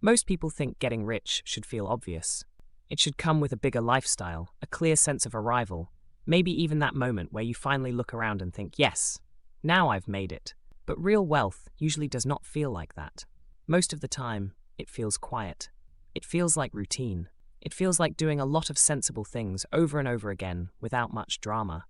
Most people think getting rich should feel obvious. It should come with a bigger lifestyle, a clear sense of arrival, maybe even that moment where you finally look around and think, yes, now I've made it. But real wealth usually does not feel like that. Most of the time, it feels quiet. It feels like routine. It feels like doing a lot of sensible things over and over again without much drama.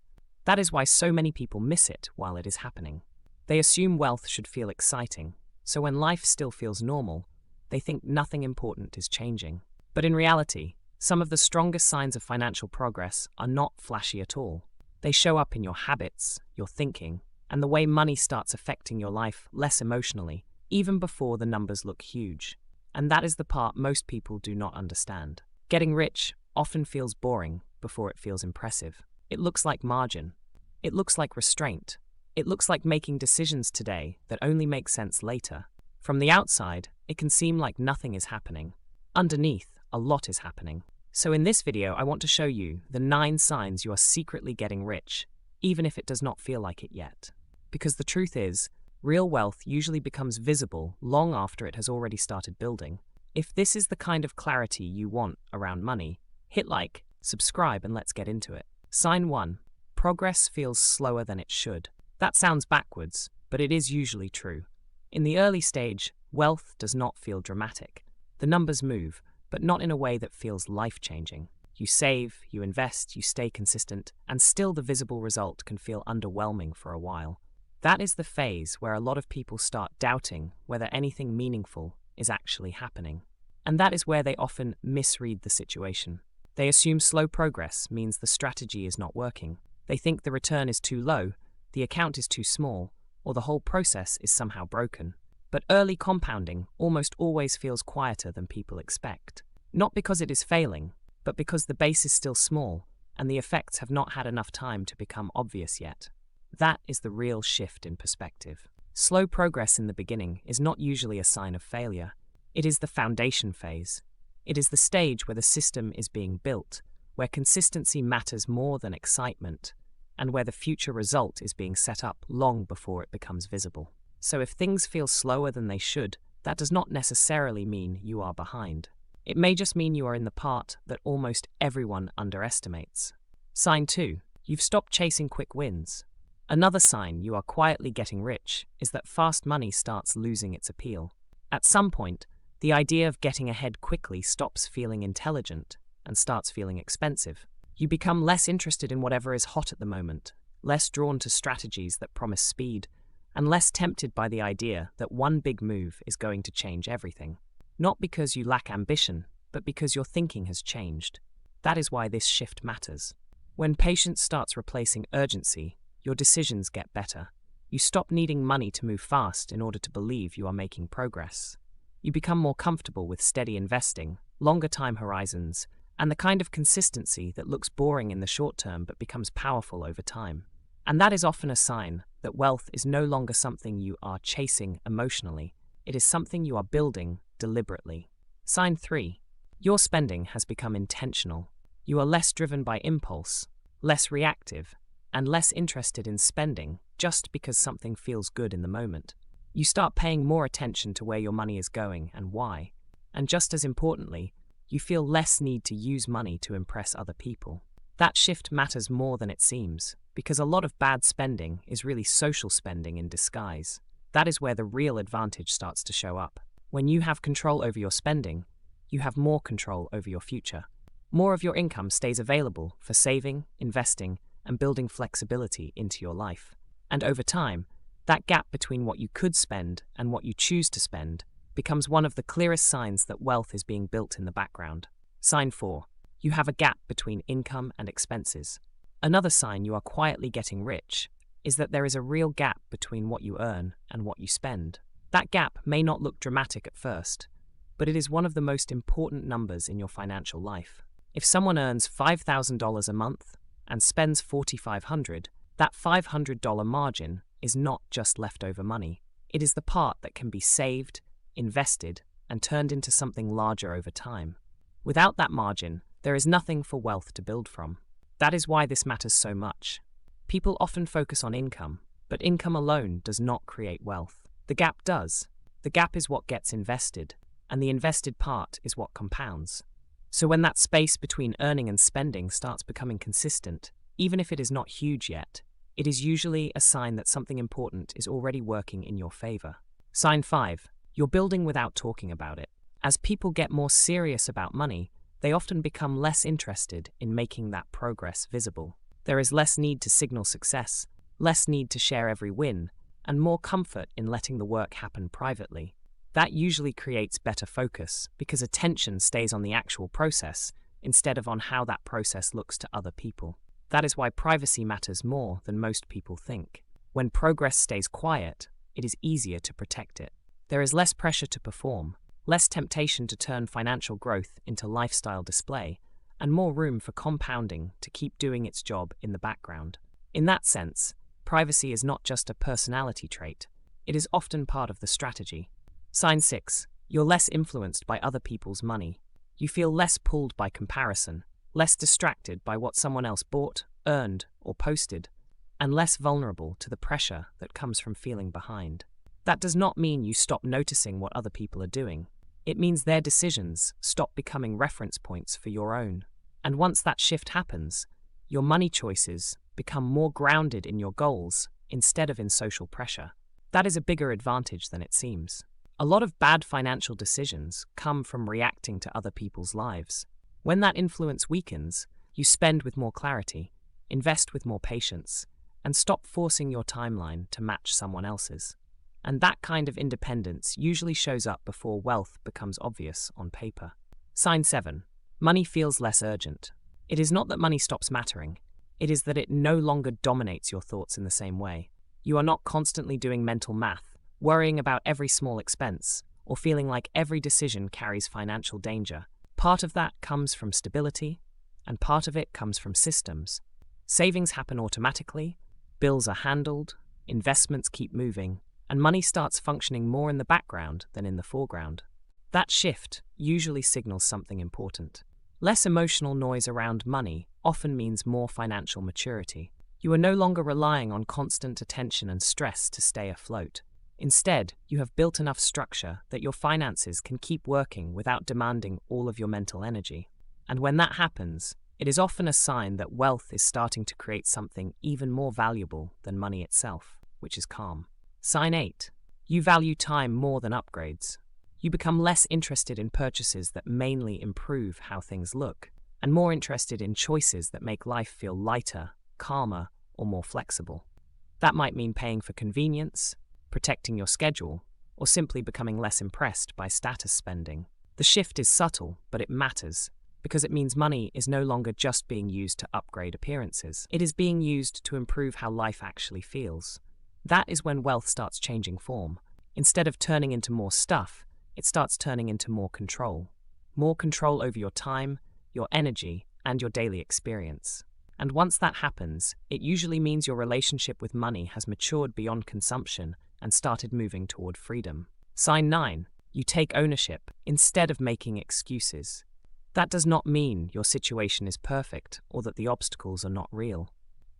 That is why so many people miss it while it is happening. They assume wealth should feel exciting, so when life still feels normal, they think nothing important is changing. But in reality, some of the strongest signs of financial progress are not flashy at all. They show up in your habits, your thinking, and the way money starts affecting your life less emotionally, even before the numbers look huge. And that is the part most people do not understand. Getting rich often feels boring before it feels impressive. It looks like margin. It looks like restraint. It looks like making decisions today that only make sense later. From the outside, it can seem like nothing is happening. Underneath, a lot is happening. So in this video, I want to show you the 9 signs you are secretly getting rich, even if it does not feel like it yet. Because the truth is, real wealth usually becomes visible long after it has already started building. If this is the kind of clarity you want around money, hit like, subscribe, and let's get into it. Sign 1. Progress feels slower than it should. That sounds backwards, but it is usually true. In the early stage, wealth does not feel dramatic. The numbers move, but not in a way that feels life-changing. You save, you invest, you stay consistent, and still the visible result can feel underwhelming for a while. That is the phase where a lot of people start doubting whether anything meaningful is actually happening. And that is where they often misread the situation. They assume slow progress means the strategy is not working. They think the return is too low, the account is too small, or the whole process is somehow broken. But early compounding almost always feels quieter than people expect. Not because it is failing, but because the base is still small, and the effects have not had enough time to become obvious yet. That is the real shift in perspective. Slow progress in the beginning is not usually a sign of failure. It is the foundation phase. It is the stage where the system is being built, where consistency matters more than excitement, and where the future result is being set up long before it becomes visible. So if things feel slower than they should, that does not necessarily mean you are behind. It may just mean you are in the part that almost everyone underestimates. Sign 2. You've stopped chasing quick wins. Another sign you are quietly getting rich is that fast money starts losing its appeal. At some point, the idea of getting ahead quickly stops feeling intelligent and starts feeling expensive. You become less interested in whatever is hot at the moment, less drawn to strategies that promise speed, and less tempted by the idea that one big move is going to change everything. Not because you lack ambition, but because your thinking has changed. That is why this shift matters. When patience starts replacing urgency, your decisions get better. You stop needing money to move fast in order to believe you are making progress. You become more comfortable with steady investing, longer time horizons, and the kind of consistency that looks boring in the short term but becomes powerful over time. And that is often a sign that wealth is no longer something you are chasing emotionally. It is something you are building deliberately. Sign 3. Your spending has become intentional. You are less driven by impulse, less reactive, and less interested in spending just because something feels good in the moment. You start paying more attention to where your money is going and why. And just as importantly, you feel less need to use money to impress other people. That shift matters more than it seems, because a lot of bad spending is really social spending in disguise. That is where the real advantage starts to show up. When you have control over your spending, you have more control over your future. More of your income stays available for saving, investing, and building flexibility into your life. And over time, that gap between what you could spend and what you choose to spend becomes one of the clearest signs that wealth is being built in the background. Sign 4. You have a gap between income and expenses. Another sign you are quietly getting rich is that there is a real gap between what you earn and what you spend. That gap may not look dramatic at first, but it is one of the most important numbers in your financial life. If someone earns $5,000 a month and spends $4,500, that $500 margin is not just leftover money. It is the part that can be saved, invested, and turned into something larger over time. Without that margin, there is nothing for wealth to build from. That is why this matters so much. People often focus on income, but income alone does not create wealth. The gap does. The gap is what gets invested, and the invested part is what compounds. So when that space between earning and spending starts becoming consistent, even if it is not huge yet, it is usually a sign that something important is already working in your favor. Sign 5. You're building without talking about it. As people get more serious about money, they often become less interested in making that progress visible. There is less need to signal success, less need to share every win, and more comfort in letting the work happen privately. That usually creates better focus because attention stays on the actual process instead of on how that process looks to other people. That is why privacy matters more than most people think. When progress stays quiet, it is easier to protect it. There is less pressure to perform, less temptation to turn financial growth into lifestyle display, and more room for compounding to keep doing its job in the background. In that sense, privacy is not just a personality trait, it is often part of the strategy. Sign 6. You're less influenced by other people's money. You feel less pulled by comparison, less distracted by what someone else bought, earned, or posted, and less vulnerable to the pressure that comes from feeling behind. That does not mean you stop noticing what other people are doing. It means their decisions stop becoming reference points for your own. And once that shift happens, your money choices become more grounded in your goals instead of in social pressure. That is a bigger advantage than it seems. A lot of bad financial decisions come from reacting to other people's lives. When that influence weakens, you spend with more clarity, invest with more patience, and stop forcing your timeline to match someone else's. And that kind of independence usually shows up before wealth becomes obvious on paper. Sign 7. Money feels less urgent. It is not that money stops mattering. It is that it no longer dominates your thoughts in the same way. You are not constantly doing mental math, worrying about every small expense, or feeling like every decision carries financial danger. Part of that comes from stability, and part of it comes from systems. Savings happen automatically, bills are handled, investments keep moving, and money starts functioning more in the background than in the foreground. That shift usually signals something important. Less emotional noise around money often means more financial maturity. You are no longer relying on constant attention and stress to stay afloat. Instead, you have built enough structure that your finances can keep working without demanding all of your mental energy. And when that happens, it is often a sign that wealth is starting to create something even more valuable than money itself, which is calm. Sign 8. You value time more than upgrades. You become less interested in purchases that mainly improve how things look, and more interested in choices that make life feel lighter, calmer, or more flexible. That might mean paying for convenience, protecting your schedule, or simply becoming less impressed by status spending. The shift is subtle, but it matters, because it means money is no longer just being used to upgrade appearances. It is being used to improve how life actually feels. That is when wealth starts changing form. Instead of turning into more stuff, it starts turning into more control. More control over your time, your energy, and your daily experience. And once that happens, it usually means your relationship with money has matured beyond consumption and started moving toward freedom. Sign 9. You take ownership instead of making excuses. That does not mean your situation is perfect or that the obstacles are not real.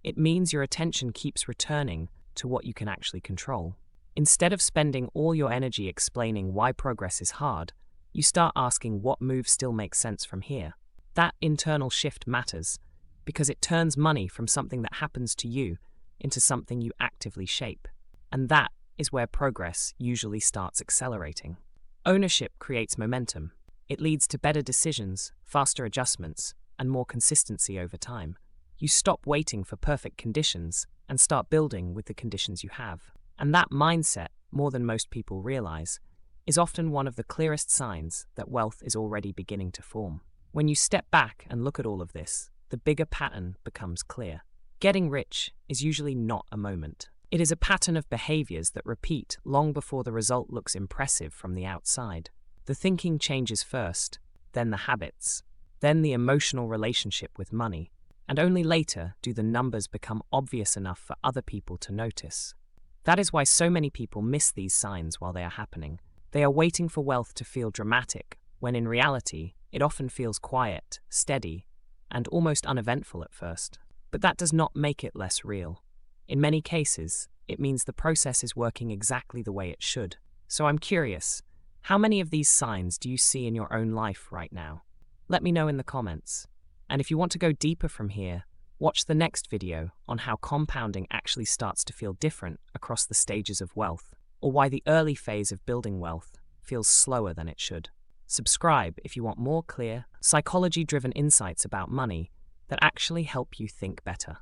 It means your attention keeps returning to what you can actually control. Instead of spending all your energy explaining why progress is hard, you start asking what moves still make sense from here. That internal shift matters because it turns money from something that happens to you into something you actively shape. And that is where progress usually starts accelerating. Ownership creates momentum. It leads to better decisions, faster adjustments, and more consistency over time. You stop waiting for perfect conditions and start building with the conditions you have. And that mindset, more than most people realize, is often one of the clearest signs that wealth is already beginning to form. When you step back and look at all of this, the bigger pattern becomes clear. Getting rich is usually not a moment. It is a pattern of behaviors that repeat long before the result looks impressive from the outside. The thinking changes first, then the habits, then the emotional relationship with money, and only later do the numbers become obvious enough for other people to notice. That is why so many people miss these signs while they are happening. They are waiting for wealth to feel dramatic, when in reality, it often feels quiet, steady, and almost uneventful at first. But that does not make it less real. In many cases, it means the process is working exactly the way it should. So I'm curious, How many of these signs do you see in your own life right now? Let me know in the comments. And if you want to go deeper from here, watch the next video on how compounding actually starts to feel different across the stages of wealth, or why the early phase of building wealth feels slower than it should. Subscribe if you want more clear, psychology-driven insights about money that actually help you think better.